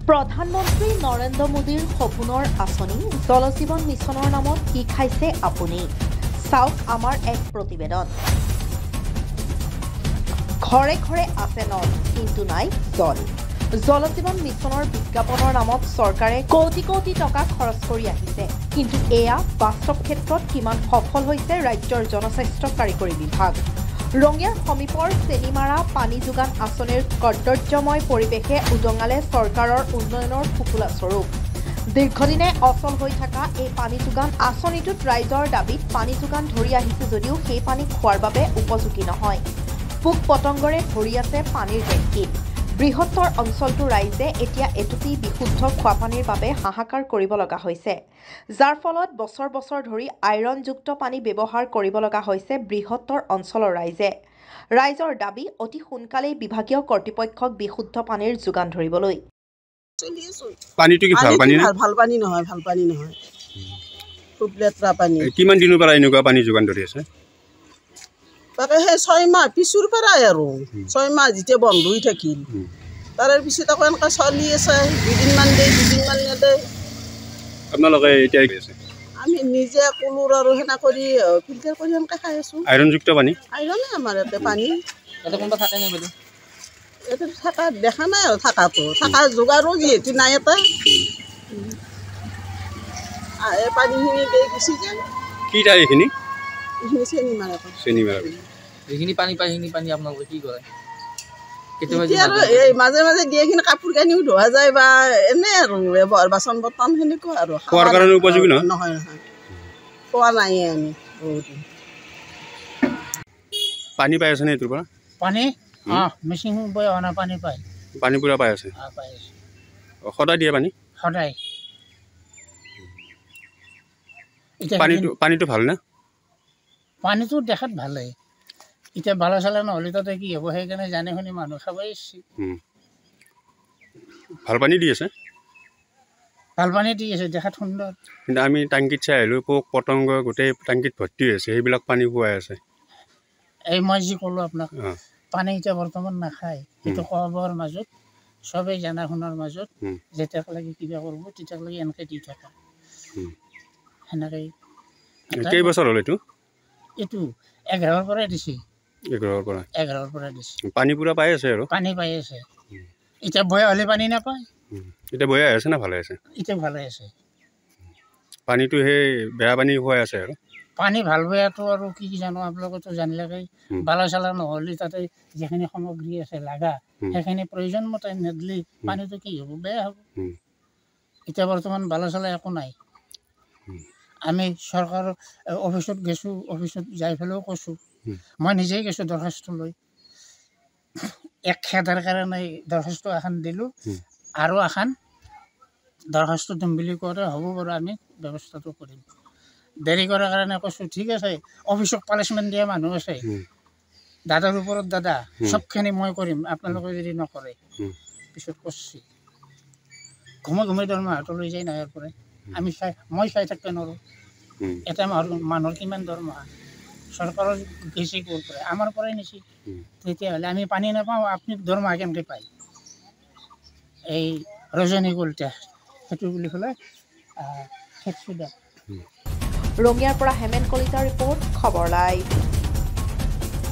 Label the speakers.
Speaker 1: প্ৰধানমন্ত্ৰী নৰেন্দ্ৰ মোদীৰ সপোনৰ আঁচনি জল জীৱন মিছনৰ নামত কি খাইছে আপুনি চাওক আমাৰ এক প্ৰতিবেদন ঘৰে ঘৰে আছে নল কিন্তু নাই জল জল জীৱন মিছনৰ বিজ্ঞাপনৰ নামত চৰকাৰে কোটি কোটি টকা খৰচ কৰি আহিছে কিন্তু এয়া বাস্তৱ ক্ষেত্ৰত কিমান সফল হৈছে ৰাজ্যৰ জনস্বাস্থ্য কাৰিকৰী বিভাগ ৰঙিয়াৰ সমীপৰ চেনিমাৰা পানী যোগান আঁচনিৰ কৰ্তব্যময় পৰিৱেশে উদঙালে চৰকাৰৰ উন্নয়নৰ ফুকুলা স্বৰূপ দীৰ্ঘদিনে অচল হৈ থকা এই পানী যোগান আঁচনিটোত ৰাইজৰ দাবীত পানী যোগান ধৰি আহিছে যদিও সেই পানী খোৱাৰ বাবে উপযোগী নহয় পোক পতংগৰে ভৰি আছে পানীৰ টেংকিত বৃহত্তৰ অঞ্চলটোৰ ৰাইজে এতিয়া এটুপি বিশুদ্ধ খোৱা পানীৰ বাবে হাহাকাৰ কৰিব লগা হৈছে যাৰ ফলত বছৰ বছৰ ধৰি আইৰণযুক্ত পানী ব্যৱহাৰ কৰিব লগা হৈছে বৃহত্তৰ অঞ্চলৰ ৰাইজৰ দাবী অতি সোনকালেই বিভাগীয় কৰ্তৃপক্ষক বিশুদ্ধ পানীৰ যোগান ধৰিবলৈ
Speaker 2: পানীটো কি ভাল পানী না
Speaker 3: ভাল পানী নহয় খুব লেতেৰা পানী
Speaker 2: কিমান দিনৰ পৰা এনেকুৱা পানী যোগান ধৰি আছে
Speaker 3: তাকে সেই 6 মাহ পিছৰ পৰাই আৰু 6 মাহ যেতিয়া বন্ধ হৈ থাকিল তাৰে পিছত আকৌ এনেকৈ চলি আছে দুদিনমান নেদে
Speaker 2: আপোনালোকে এতিয়া
Speaker 3: আমি নিজে কলৰ আৰু সেনা কৰি ফিল্টাৰ কৰি এনেকৈ খাই আছোঁ
Speaker 2: আইৰণযুক্ত পানী
Speaker 3: আইৰণে আমাৰ ইয়াতে পানী
Speaker 4: ইয়াতে কোনোবা থাকে নে বাইদেউ
Speaker 3: ইয়াতে থকা দেখা নাই আৰু থকা যোগাৰো যিহেতু নাই ইয়াতে এই পানীখিনি দেই গুচি যায়
Speaker 2: কি ঠাই এইখিনি
Speaker 3: চেনিমাৰা
Speaker 4: যিখিনি পানী পায় সেইখিনি পানী আপোনালোকে কি কৰে
Speaker 3: কেতিয়াবা এই মাজে মাজে দিয়েখিনি কাপোৰ কানিও ধোৱা যায় বা এনে আৰু বাচন বৰ্তন সেনেকুৱা আৰু
Speaker 2: খোৱাৰ কাৰণে উপযোগী
Speaker 3: নহয় খোৱা নাই আমি বহুত
Speaker 2: পানী পাই আছে নে এইটোৰ পৰা
Speaker 5: পানী মেচিন বৈ অনা পানী পায়
Speaker 2: পানী পুৰা পাই আছে সদায় দিয়ে পানী
Speaker 5: সদায়
Speaker 2: পানীটো ভাল না
Speaker 5: পানীটো দেখাত ভালেই এতিয়া বালা চালা নহ'লে তাতে কি হ'ব সেইকাৰণে জানি শুনি মানুহ খাব ইচ্ছি
Speaker 2: ভাল পানী দি আছে
Speaker 5: ভাল পানী দি আছে দেখাত সুন্দৰ
Speaker 2: কিন্তু আমি টাংকিত চাই আহিলোঁ পোক পতংগ গোটেই টাংকিত ভৰ্তি হৈ আছে সেইবিলাক পানী খুৱাই আছে
Speaker 5: এই মই যি ক'লোঁ আপোনাক পানী এতিয়া বৰ্তমান নাখায় সেইটো খোৱা মাজত চবেই জানা শুনাৰ মাজত যেতিয়াক লাগি কিবা কৰিব তেতিয়াক লাগি এনেকৈ দি থকা সেনেকৈ
Speaker 2: কেইবছৰ হ'ল
Speaker 5: এইটো 11ৰ পৰাই দিছে
Speaker 2: 11ৰ পৰা
Speaker 5: দিছে
Speaker 2: পানী পুৰা পাই আছে আৰু
Speaker 5: পানী পাই আছে এতিয়া বয়া হ'লে পানী নাপায়
Speaker 2: এতিয়া বয়া আছে না ভালে আছে
Speaker 5: এতিয়া ভালে আছে
Speaker 2: পানীটো সেই বেয়া পানী খুৱাই আছে আৰু
Speaker 5: পানী ভাল বেয়াটো আৰু কি জানো আপোনালোকেতো জানিলেগৈ বালা চালা নহ'লে তাতে যিখিনি সামগ্ৰী আছে লাগা সেইখিনি প্ৰয়োজন মতে নেদিলে পানীটো কি হ'ব বেয়া হ'ব এতিয়া বৰ্তমান বালা চালা একো নাই আমি চৰকাৰৰ অফিচত গৈছোঁ অফিচত যাই পেলাইও কৈছোঁ মই নিজেই গৈছোঁ দৰখাস্ত লৈ এক খেদাৰ কাৰণে দৰখাস্ত এখন দিলোঁ আৰু এখন দৰখাস্ত দিম বুলি কওঁতে হ'ব বাৰু আমি ব্যৱস্থাটো কৰিম দেৰি কৰাৰ কাৰণে কৈছোঁ ঠিক আছে অফিচক পানিছমেণ্ট দিয়া মানুহ আছে দাদাৰ ওপৰত দাদা চবখিনি মই কৰিম আপোনালোকে যদি নকৰে পিছত কৈছে ঘুমাই দৰমহাটো লৈ যায় নাই ইয়াৰ পৰাই মই চাই থাকিব নোৱাৰোঁ এটা মানুহৰ কিমান দৰমহা চৰকাৰৰ বেছি ক'ৰ পৰাই আমাৰ পৰাই নিছে তেতিয়াহ'লে আমি পানী নাপাওঁ আপুনি দৰমহা কেনেকৈ পায় এই ৰজনী কলিতা সেইটো বুলি পেলাই
Speaker 1: ৰঙিয়াৰ পৰা হেমেন কলিতাৰ ৰিপৰ্ট খবৰ লাইভ